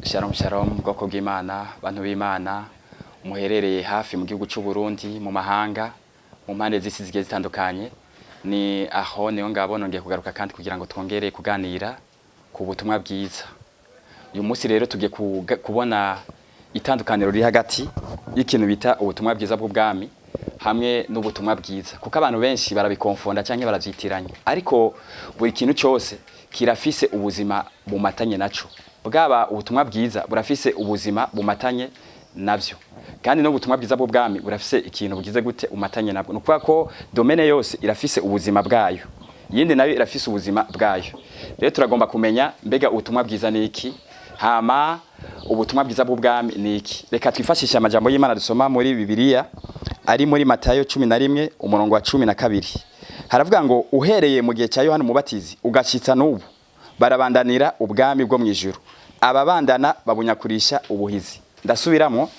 Shalom shalom bwoko bw'Imana, bantu b'Imana, muherereye hafi mu gihugu cy'u Burundi, mu mahanga, mu mpande z'isi zigiye zitandukanye. Ni aho niyo ngabo nongeye kugaruka kandi kugira ngo twongere kuganira ku butumwa bwiza. Uyu munsi rero tugiye kubona itandukaniro riri hagati y'ikintu bita ubutumwa bwiza bw'ubwami hamwe n'ubutumwa bwiza, kuko abantu benshi barabikonfonda canke baravyitiranya, ariko buri kintu cyose kirafise ubuzima bumatanye naco. Bwaba ubutumwa bwiza burafise ubuzima bumatanye navyo, kandi no butumwa bwiza bw'ubwami burafise ikintu bugize gute umatanye nabwo. Nukuvuga ko domaine yose irafise ubuzima bwayo, yindi nayo irafise ubuzima bwayo. Rero turagomba kumenya mbega ubutumwa bwiza ni iki, hama ubutumwa bwiza bw'ubwami ni iki. Reka twifashishe amajambo y'Imana dusoma muri Bibiliya ari muri Matayo 11 umurongo wa 12. Haravuga ngo uhereye mu gihe cya Yohana Umubatizi ugashitsa n'ubu barabandanira ubwami bwo mwijuru, ababandana babunyakurisha ubuhizi. Ndasubiramo,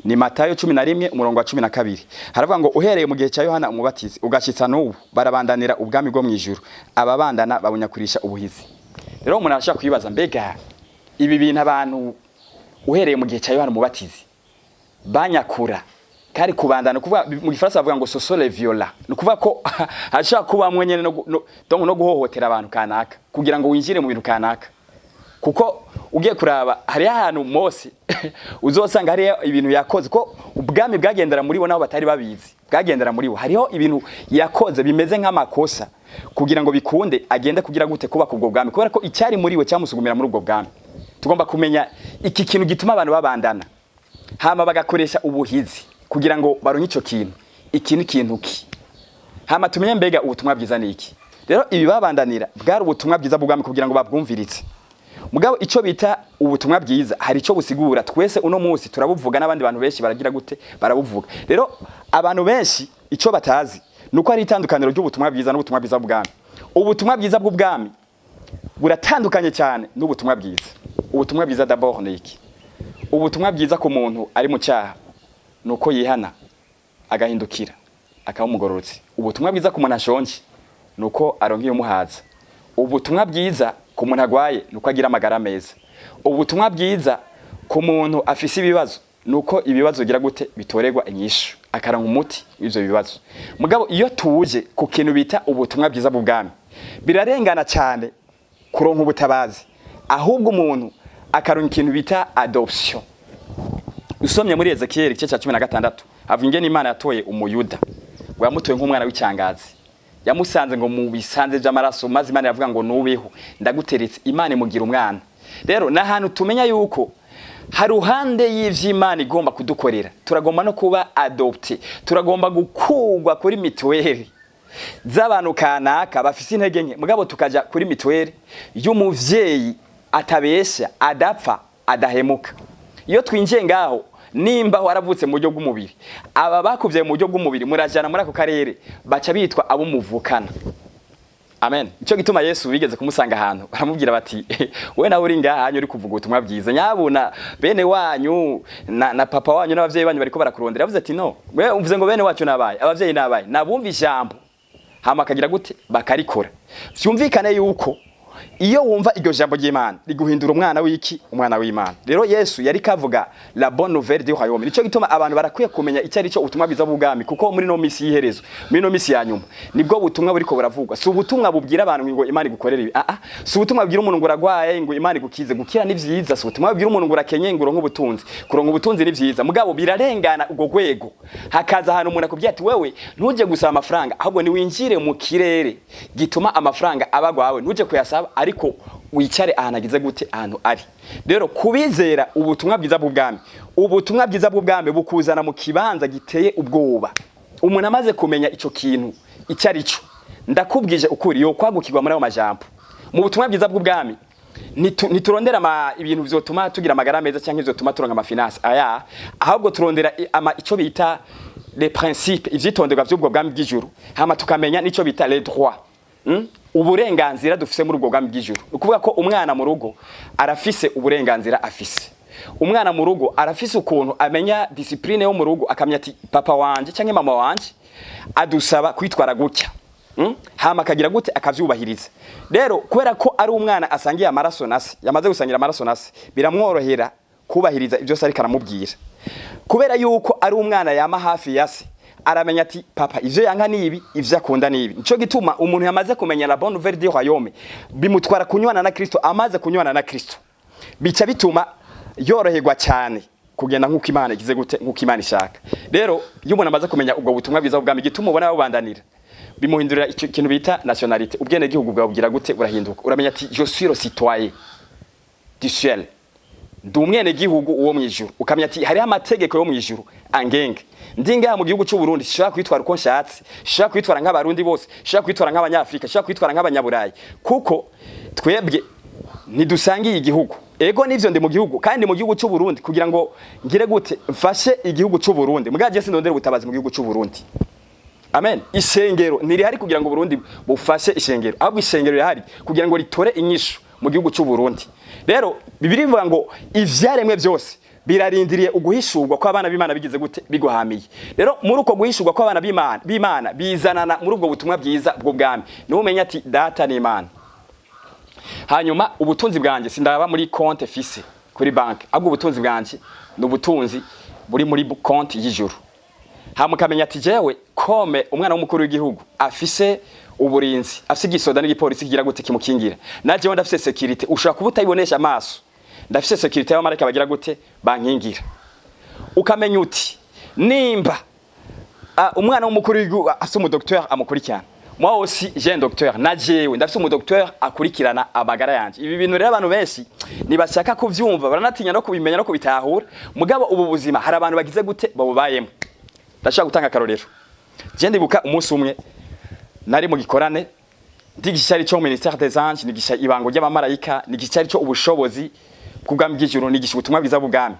ni Matayo 11 umurongo wa 12. Haravuga ngo uhereye mu gihe cya Yohana Umubatizi ugashitsa n'ubu barabandanira ubwami bwo mwijuru, ababandana babunyakurisha ubuhizi. Rero umuntu arashaka kwibaza, mbega ibi bintu abantu uhereye mu gihe cya Yohana Umubatizi banyakura kari kubandana, kuvuga mu Gifaransa bavuga ngo sosole viola, nukuvuga ko hashaka kuba mwenyene no guhohotera abantu kanaka kugira ngo winjire mu bintu kanaka. Kuko ugiye kuraba hari ahantu Mose uzosanga hari ibintu yakoze ko ubwami bwagendera muri bo nabo batari babizi, bwagendera muri bo hariho ibintu yakoze bimeze nk'amakosa kugira ngo bikunde agende kugira gute kuba kubwo bwami, kubera ko icyari muri we cyamusugumira muri ubwo bwami. Tugomba kumenya iki kintu gituma abantu babandana hama bagakoresha ubuhizi kugira ngo baronke ico kintu, iki ni kintu ki, hama tumenye mbega ubutumwa bwiza ni iki. Rero ibi babandanira bwari ubutumwa bwiza bw'ubwami kugira ngo babwumviritse. Mugabo ico bita ubutumwa bwiza hari ico busigura, twese uno munsi turabuvuga n'abandi bantu benshi baragira gute barabuvuga. Rero abantu benshi ico batazi nuko ari itandukaniro ry'ubutumwa bwiza n'ubutumwa bwiza bw'ubwami. Ubutumwa bwiza bw'ubwami buratandukanye cyane n'ubutumwa bwiza. Ubutumwa bwiza d'abord ni iki? Ubutumwa bwiza ku muntu ari mu cyaha nuko yihana agahindukira akaba umugororotsi. Ubutumwa bwiza ku muntu ashonje nuko aronkiye umuhaza. Ubutumwa bwiza ku muntu agwaye nuko agira amagara meza. Ubutumwa bwiza ku muntu afise ibibazo nuko ibibazo gira gute bitorerwa inyishu, akaranka umuti w'ivyo bibazo. Mugabo iyo tuje ku kintu bita ubutumwa bwiza bw'ubwami birarengana cyane kuronka ubutabazi, ahubwo umuntu akaronka ikintu bita adoption. Usomye muri Ezekiel igice cya 16 avuga ingene Imana yatoye umuyuda ngo yamutoye nk'umwana w'icyangazi, yamusanze ngo mu bisanze by'amaraso, maze Imana yavuga ngo nubeho ndaguteretse, Imana imugira umwana. Rero nahantu tumenya yuko hari ruhande y'Imana igomba kudukorera, turagomba no kuba adopté, turagomba gukugwa kuri mituweli z'abantu kanaka bafise intege nke, mugabo tukaja kuri mituweli y'umuvyeyi atabesha, adapfa, adahemuka. Iyo twinjiye ngaho nimba waravutse mu buryo bw'umubiri, aba bakuvye mu buryo bw'umubiri murajana muri ako karere baca bitwa abo muvukana. Amen. Ico gituma Yesu bigeze kumusanga ahantu baramubwira bati we nawe uri ngaha hanyu uri kuvuga ubutumwa bwiza, nyabuna bene wanyu na papa wanyu n'abavyeyi banyu bariko barakurondera. Yavuze ati no, we umvuze ngo bene wacu nabaye, abavyeyi nabaye, nabumva ijambo hama akagira gute bakarikora. Vyumvikane yuko iyo wumva iryo jambo ry'Imana riguhindura umwana w'iki, umwana w'Imana. Rero Yesu yari kavuga la bonne nouvelle du royaume. Nico gituma abantu barakwiye kumenya icyo ari cyo ubutumwa bwiza bw'ubwami, kuko muri no misi yiherezo, muri no misi ya nyuma nibwo butumwa buriko buravugwa. Si ubutumwa bubwira abantu ngo Imana igukorera ibi, si ubutumwa bubwira umuntu ngo uragwaye ngo Imana igukize. Gukira ni vyiza, si ubutumwa bubwira umuntu ngo urakenye ngo uronke ubutunzi. Kuronka ubutunzi ni vyiza, mugabo birarengana ubwo gwego. Hakaza ahantu umuntu akubwira ati wewe ntuje gusaba amafaranga, ahubwo ni winjire mu kirere gituma amafaranga abagwawe, ntuje kuyasaba ariko wicare ahanagize gute ahantu ari. Rero kubizera ubutumwa bwiza bw'ubwami, ubutumwa bwiza bw'ubwami bukuzana mu kibanza giteye ubwoba. Umuntu amaze kumenya ico kintu icyari cyo, ndakubwije ukuri yo kwagukirwa muri ayo majambo. Mu butumwa bwiza bw'ubwami niturondera ibintu bizotuma tugira amagara meza cyangwa bizotuma turonka amafinance aya, ahubwo turondera ico bita les principes, ivyitonderwa by'ubwo bwami bw'ijuru, hama tukamenya nico bita les droits, uburenganzira dufise muri ubwo bwami bw'ijuru. Ukuvuga ko umwana mu rugo arafise uburenganzira afise. Umwana mu rugo arafise ukuntu amenya discipline yo mu rugo, akamenya ati papa wanje cyangwa mama wanje adusaba kwitwara gutya, hama akagira gute akavyubahiriza. Rero kubera ko ari umwana asangiye amaraso nase, yamaze gusangira amaraso nase, biramworohera kubahiriza ibyo se ariko aramubwira. Kubera yuko ari umwana yama hafi yase, aramenya ati papa ivyo yanka nibi, ivyo akunda nibi. Nico gituma umuntu yamaze kumenya la bonne nouvelle du royaume, bimutwara kunywana na Kristo, amaze kunywana na Kristo, bica bituma yoroherwa cyane kugenda nkuko Imana igize gute, nkuko Imana ishaka. Rero iyo umuntu amaze kumenya ubwo butumwa bwiza bw'Ubwami, gituma ubona babandanira, bimuhindurira ikintu bita nationalité. Ubwene gihugu bwawe bugira gute, burahinduka. Uramenya ati je suis le citoyen du ciel, ndi umwene gihugu uwo mwijuru. Ukamenya ati hari amategeko yo mwijuru angenga. Ndinga mu gihugu cy'u Burundi shaka kwitwara uko nshatse, shaka kwitwara nk'abarundi bose, shaka kwitwara nk'abanyafrika, shaka kwitwara nk'abanyaburayi, kuko twebwe ntidusangiye igihugu. Ego nivyo ndi mu gihugu, kandi mu gihugu cy'u Burundi kugira ngo ngire gute mfashe igihugu cy'u Burundi. Mugaje sindondera ubutabazi mu gihugu cy'u Burundi. Amen. Isengero niri hari kugira ngo Burundi bufashe ishengero, ahubwo ishengero yahari kugira ngo ritore inyishu mu gihugu cy'u Burundi. Rero Bibiri bivuga ngo ivyaremwe byose birarindiriye uguhishurwa kwa abana b'Imana bigize gute, biguhamiye. Rero muri uko guhishurwa kwa abana b'Imana bizanana muri ubwo butumwa bwiza bw'Ubwami. Niwe umenya ati data ni Imana. Hanyuma ubutunzi bwanje sindaba muri compte fise kuri banki, ahubwo ubutunzi bwanje n'ubutunzi buri muri compte y'ijuru. Hamukamenya ati jewe kome umwana w'umukuru w'igihugu afise uburinzi, afise igisoda n'igipolisi kigira gute kimukingira. Naje ndafise security, ushaka kuba utayibonesha amaso. Ndafise security y'abamarayika bagira gute, bankingira. Ukamenya uti nimba umwana w'umukuru w'igihugu afise umudokteur amukurikirana, moi aussi j'ai un docteur, najewe ndafise umudokteur akurikirana amagara yanje. Ibi bintu rero abantu benshi nibashaka kuvyumva, baranatinya no kubimenya no kubitahura. Mugabo ubu buzima hari abantu bagize gute babubayemo. Ndashaka gutanga karorero. Je ndibuka umunsi umwe nari mu gikorane, ndigishari cyo mu ministère des anges, nigisha ibango ry'abamarayika, nigishari cyo ubushobozi bw'Ubwami bw'ijuru, nigisha ubutumwa bwiza bw'Ubwami.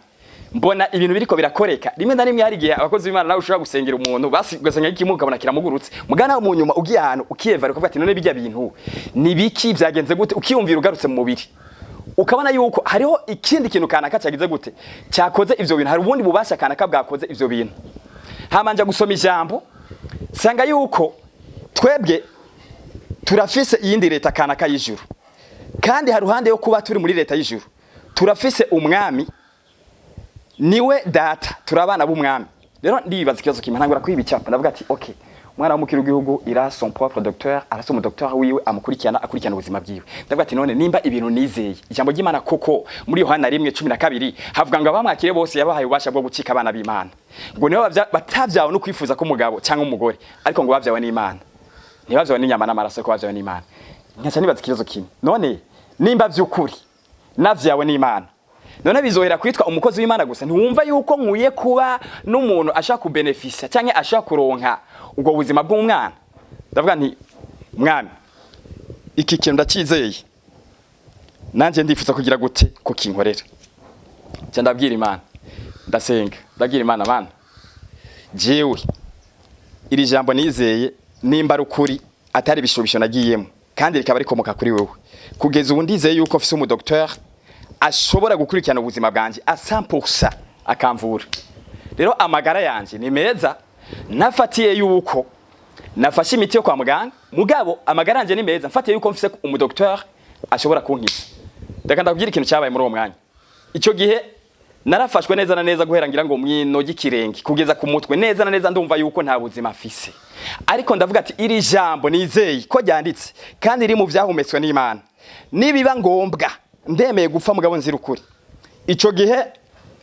Mbona ibintu biriko birakoreka. Rimwe na rimwe hari gihe abakozi b'Imana nawe ushobora gusengera umuntu basigazanya ikimuka kabona kiramugurutse. Mugana mu nyuma ugiye ahantu ukiyeva ukavuga ati none bijya bintu nibiki byagenze gute, ukiyumvira ugarutse mu mubiri. Ukabona yuko hariho ikindi kintu kanaka cyagize gute, cyakoze ivyo bintu, hari ubundi bubasha kanaka bwakoze ivyo bintu. Hamanja gusoma ijambo sanga yuko twebwe turafise iyindi leta kanaka y'ijuru, kandi haruhande yo kuba turi muri leta y'ijuru turafise umwami, niwe data, turabana b'umwami. Rero ndibaza ikibazo kimwe, ntangura kwibicapa, ndavuga ati okay, umwana w'umukuru w'igihugu ira son propre docteur, arasa mu docteur wiwe amukurikirana ubuzima bwiwe. Ndavuga ati none nimba ibintu nizeye ijambo ry'Imana koko muri Yohana 1:12 havuga ngo abamwakire bose yabahaye ubasha bwo gucika abana b'Imana, ngo nibo batavyawe no kwifuza ko umugabo cyangwa umugore, ariko ngo bavyawe n'Imana, ntibavyawe n'inyama n'amaraso, ko bavyawe n'Imana. Nkaca nibaza ikibazo kimwe, none nimba vy'ukuri navyawe n'Imana, none bizohera kwitwa umukozi w'Imana gusa? Ntiwumva yuko nkuye kuba n'umuntu ashaka kubenefisa cyangwa ashaka kuronka ubwo buzima bw'umwana? Ndavuga nti mwami, iki kintu ndakizeye, nanje ndifuza kugira gute ko kinkorera. Cyo ndabwira Imana, ndasenga, ndabwira Imana, Mana jewe iri jambo nizeye nimba ari ukuri, atari bishobisho nagiyemo, kandi rikaba rikomoka kuri wewe, kugeza ubu ndizeye yuko mfise umudokteur ashobora gukurikirana ubuzima bwanje a 100% akamvura. Rero amagara yanje ni meza, nafatiye yuko nafashe imiti yo kwa muganga, mugabo amagara yanje ni meza mfatiye yuko mfise umudokteur ashobora kunkiza. Ndaka ndabwira ikintu cyabaye muri uwo mwanya. Ico gihe narafashwe neza na neza guhera ngira ngo mwino gikirenge kugeza ku mutwe, neza na neza ndumva yuko nta buzima afise. Ariko ndavuga ati iri jambo nizeye ko ryanditse kandi iri mu vyahumetswe n'Imana, nibiba ngombwa ndemeye gupfa mugabo nzira ukuri. Ico gihe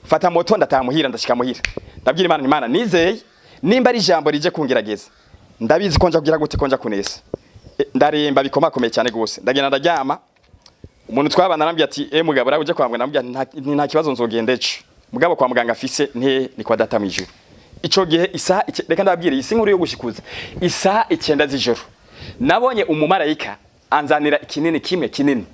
fata moto ndatamuhira, ndashika muhira, ndabwira Imana, nizeye nimba ari jambo rije kungerageza, ndabizi ko nja kugira gute, ko nja kunesa. Ndaremba bikomakomeye cyane gose, ndagenda ndaryama. Umuntu twabana arambye ati mugabo rawe uje kwambwa, ndambye nta kibazo nzogenda ejo, mugabo kwa muganga afise ni kwa data mwijuru. Ico gihe isaha reka ndabwira isi nkuru yo gushikuza, isaha 9 z'ijoro nabonye umumarayika anzanira ikinini kimwe kinini,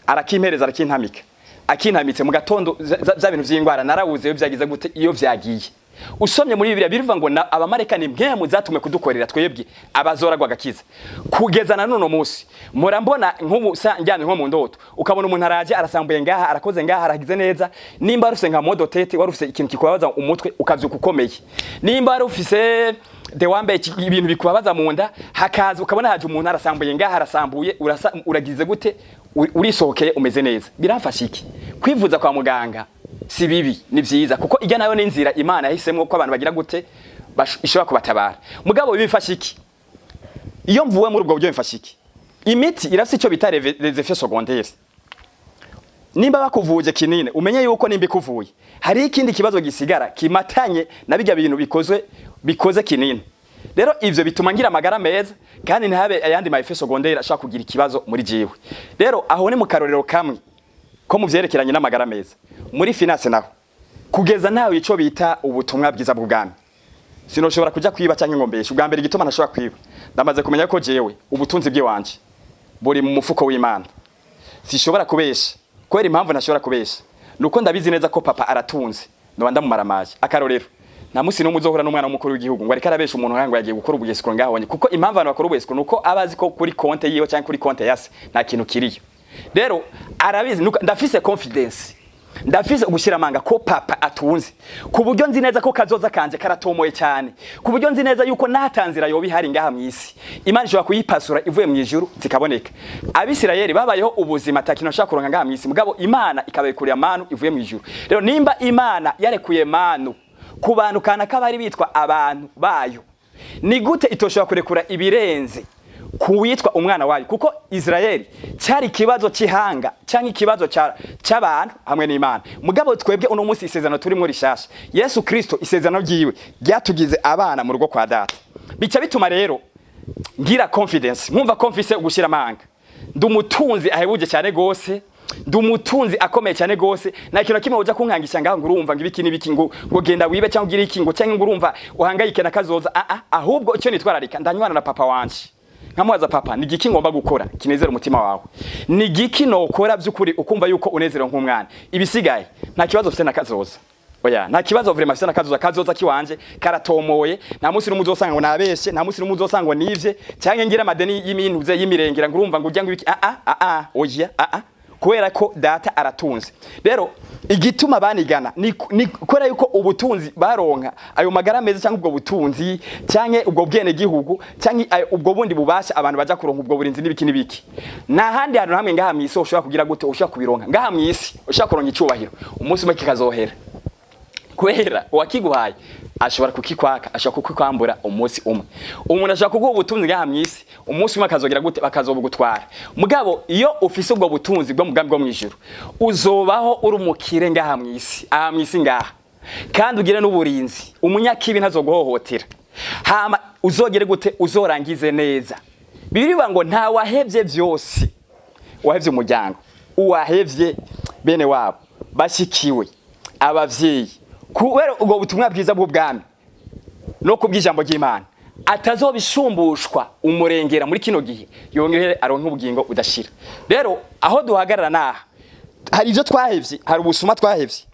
arakimpereza, arakintamika, akintamitse mu gatondo za bintu vy'ingwara narawuze yo byagize gute iyo vyagiye. Usomye muri Bibiliya birivuga ngo abamarayika ni mwe zatumwe kudukorera twebwe abazoragwa gakiza. Kugeza na none munsi murambona nk'ubu njyane nko mu ndoto, ukabona umuntu araje arasambuye ngaha, arakoze ngaha, aragize neza. Nimba rufise nka modotete, warufise ikintu kikwabaza umutwe ukavyuka ukomeye. Nimba rufise de wambe ibintu bikubabaza mu nda hakaza ukabona haje umuntu arasambuye ngaha arasambuye uragize gute urisohokeye umeze neza biramfasha iki kwivuza kwa muganga si bibi ni vyiza kuko ijya nayo n'inzira Imana yahisemo ko abantu bagira gute ishobora kubatabara mugabo bifasha iki iyo mvuwe muri ubwo buryo bifasha iki imiti irafite ico bita les effets secondaires nimba bakuvuje kinini umenye yuko nimba ikuvuye hari ikindi kibazo gisigara kimatanye na bijya bintu bikoze kinini rero ivyo bituma ngira amagara meza kandi ntabe ayandi ma effets secondaires ashaka kugira ikibazo muri jiwe rero aho ni mu karorero kamwe ko mu vyerekeranye n'amagara meza muri finance naho kugeza nawe ico bita ubutumwa bwiza bw'ubwami sinoshobora kuja kwiba canke ngombesha ubwa mbere igituma nashobora kwiba ndamaze kumenya ko jewe ubutunzi bw'iwanje buri mu mufuko w'Imana sishobora kubesha kwera impamvu nashobora kubesha nuko ndabizi neza ko papa aratunze no ndamumaramaje akarorero nta musi no muzohura n'umwana w'umukuru w'igihugu ngo ariko arabesha umuntu nkango yagiye gukora ubugesiko ngahonye kuko impamvu abantu bakora ubugesiko nuko abazi ko kuri konte yiwe cyangwa kuri konte yase nta kintu kiriyo rero arabizi ndafise confidence ndafise ubushiramanga ko papa atunze ku buryo nzi neza ko kazoza kanje karatomoye cyane ku buryo nzi neza yuko natanzira yo bihari ngaha mwisi Imana ishobora kuyipasura ivuye mu ijuru zikaboneka Abisirayeli babayeho ubuzima atakino shaka kuronka ngaha mwisi mugabo Imana ikabekurira manu ivuye mu ijuru rero nimba Imana yarekuye manu ku bantu kana kabari bitwa abantu bayo ni gute itoshobora kurekura ibirenze kuwitwa umwana wayo kuko Israeli cyari kibazo cihanga cyangwa ikibazo cy'abantu hamwe n'Imana mugabo twebwe uno munsi isezerano turimo rishasha Yesu Kristo isezerano ryiwe ryatugize abana mu rugo kwa data bica bituma rero ngira confidence mwumva confidence ugushira amanga ndumutunzi ahebuje cyane gose ndumutunzi akomeye cyane gose na kintu kimwe uja kunkangisha ngaho ngurumva ngibiki nibiki ngo genda wibe cyangwa ugira iki ngo cyangwa ngurumva uhangayike nakazoza ahubwo icyo nitwararika ndanywana na papa wanje nkamubaza papa ni giki ngomba gukora kinezera umutima wawe ni giki nokora byukuri ukumva yuko unezero nk'umwana ibisigaye nta kibazo ufite nakazoza oya nta kibazo vraiment ufite nakazoza kiwanje karatomoye nta musi n'umuzosanga ngo nabeshe nta musi n'umuzosanga ngo nivye cyangwa ngira amadeni y'iminuze y'imirengera ngurumva ngo ujya ngo ibiki oya kubera ko data aratunze rero igituma banigana ni kubera yuko ubutunzi baronka ayo magara meza cyangwa ubwo butunzi cyangwa ubwo bwene gihugu cyangwa ubwo bundi bubasha abantu baja kuronka ubwo burinzi n'ibiki n'ibiki na handi hantu hamwe ngaha mwisi ushobora kugira gute ushobora kubironka ngaha mwisi ushobora kuronka icubahiro umunsi umwe kikazohera kwera wakiguhaye ashobora kukikwaka ashobora kukikwambura umunsi umwe umuntu ashobora kuguha ubutunzi ngaha mwisi umunsi umwe akazogira gute bakazobugutwara mugabo iyo ufise ubwo butunzi bwo mugambi bwo mwijuru uzobaho uri umukire ngaha mwisi aha mwisi ngaha kandi ugire n'uburinzi umunyakibi ntazoguhohotera hama uzogere gute uzorangize neza bibiriba ngo nta wahevye vyose wahevye umuryango uwahevye bene wabo bashikiwe abavyeyi kubera ubwo butumwa bwiza bw'ubwami no kubwijambo ry'Imana atazobishumbushwa umurengera muri kino gihe yongere aronke ubugingo udashira rero aho duhagarara naha hari ivyo twahevye hari ubusuma twahevye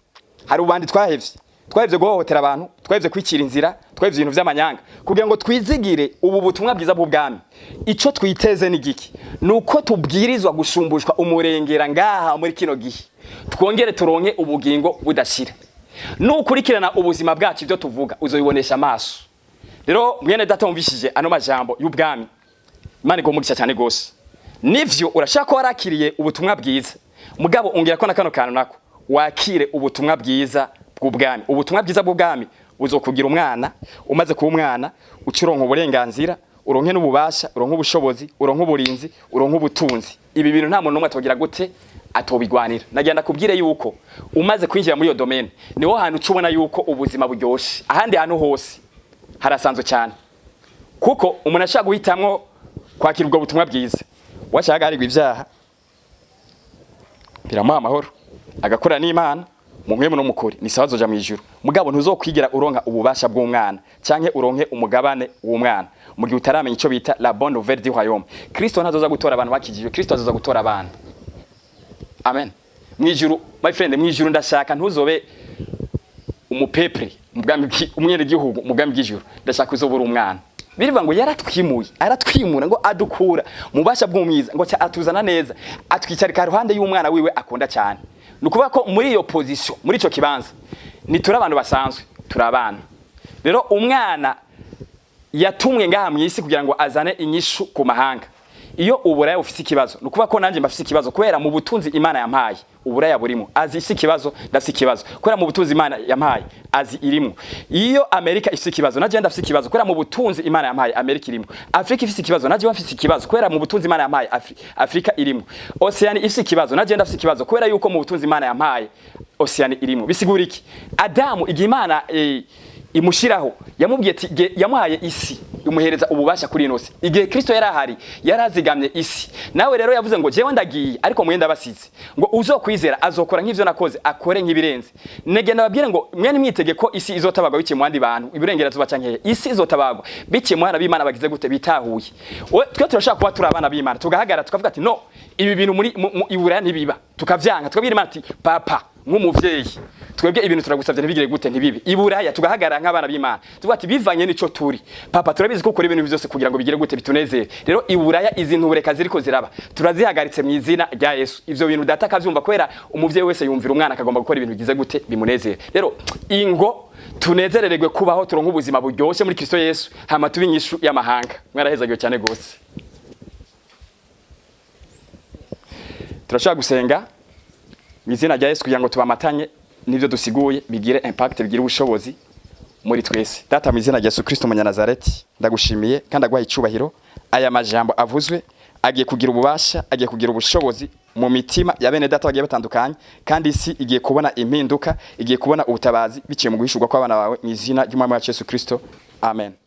hari ubandi twahevye guhohotera abantu twahevye kwicira inzira twahevye ibintu vy'amanyanga kugira ngo twizigire ubu butumwa bwiza bw'ubwami ico twiteze ni giki nuko tubwirizwa gushumbushwa umurengera ngaha muri kino gihe twongere turonke ubugingo budashira nukurikirana ubuzima bwacu ibyo tuvuga uzobibonesha amaso rero mwene data mvishije ano majambo y'ubwami Imana igumugisha cyane gose nivyo urashaka ko warakiriye ubutumwa bwiza mugabo ongera ko nakano kantu nako wakire ubutumwa bwiza bw'ubwami ubutumwa bwiza bw'ubwami uzokugira umwana umaze kuba umwana ucironka uburenganzira uronke n'ububasha uronke ubushobozi uronke uburinzi uronke ubutunzi ibi bintu nta muntu n'umwe atogira gute atobigwanira nagenda kubwire yuko umaze kwinjira muri yo domaine niho hantu ucubona yuko ubuzima buryoshe ahandi hantu hose harasanzwe cyane kuko umuntu ashaka guhitamwo kwakira ubwo butumwa bwiza washaka harigwa ivyaha biramuha amahoro agakora n'Imana mu mwemu no mukuri ni sawa zoja mu ijuru mugabo ntuzokwigira uronka ububasha bw'umwana canke uronke umugabane w'umwana mu gihe utaramenya ico bita la bonne nouvelle du royaume Kristo ntazoza gutora abantu bakijijwe Kristo azoza gutora abana amen mwijuru my friend mwijuru ndashaka ntuzobe umupepre mubwami umwere gihugu mubwami bw'ijuru ndashaka uzobura umwana biriva ngo aratwimura ngo adukura mubasha bw'umwiza ngo atuzana neza atwicarika ruhande y'umwana wiwe akunda cyane nukuvuga ko muri iyo position muri ico kibanza ni turi abantu basanzwe turi abana rero umwana yatumwe ngaha mu isi kugira ngo azane inyishu ku mahanga. Iyo uburaya ufite ikibazo nukuva ko nanje mbafite ikibazo kubera mu butunzi Imana yampaye uburaya burimo azi isi ikibazo ndafite ikibazo kubera mu butunzi Imana yampaye azi irimo. Iyo Amerika ifite ikibazo naje ndafite ikibazo kubera mu butunzi Imana yampaye Amerika irimo. Afrika ifite ikibazo naje bafite ikibazo kubera mu butunzi Imana yampaye Afrika irimo. Oceani ifite ikibazo naje ndafite ikibazo kubera yuko mu butunzi Imana yampaye Oceani irimo. Bisigura iki? Adamu igihe Imana imushiraho yamubwiye ati yamuhaye isi umuhereza ububasha kuri inose. Igihe Kristo yarahari yarazigamye isi. Nawe rero yavuze ngo jewe ndagiye ariko mwenda basize ngo uzokwizera azokora nk'ivyo nakoze akore nk'ibirenze. Negenda babwire ngo mwene mwitege ko isi izotabagwa bike mu bandi bantu iburengerazuba canke isi izotabagwa bike mu hana b'Imana bagize gute bitahuye. Twe turashaka kuba turi abana b'Imana tugahagara tukavuga ati no ibi bintu muri iburaya ntibiba tukavyanka tukabwira Imana ati papa nk'umuvyeyi twebwe ibintu turagusavye ntibigire gute ntibibe iburaya tugahagara nk'abana b'Imana tuvuga ati bivanye nico turi papa turabizi ko ukora ibintu byose kugira ngo bigire gute bitunezere. Rero iburaya izi ntureka ziriko ziraba turazihagaritse mu izina rya Yesu. Ivyo bintu data akavyumva kwera umuvyeyi wese yumvira umwana akagomba gukora ibintu bigize gute bimunezere. Rero ingo tunezerererwe kubaho turonka ubuzima buryoshe muri Kristo Yesu hama tubi inyishu y'amahanga. Mwarahezagiye cyane gose. Turashaka gusenga mu izina rya Yesu kugira ngo tubamatanye nivyo dusiguye bigire impact bigire ubushobozi muri twese. Data mu izina rya Yesu Kristo Munyanazareti ndagushimiye kandi agwaye icubahiro. Aya majambo avuzwe agiye kugira ububasha agiye kugira ubushobozi mu mitima ya bene data bagiye batandukanye kandi isi igiye kubona impinduka igiye kubona ubutabazi biciye mu guhishurwa kw'abana bawe mu izina ry'Umwami wacu Yesu Kristo. Amen.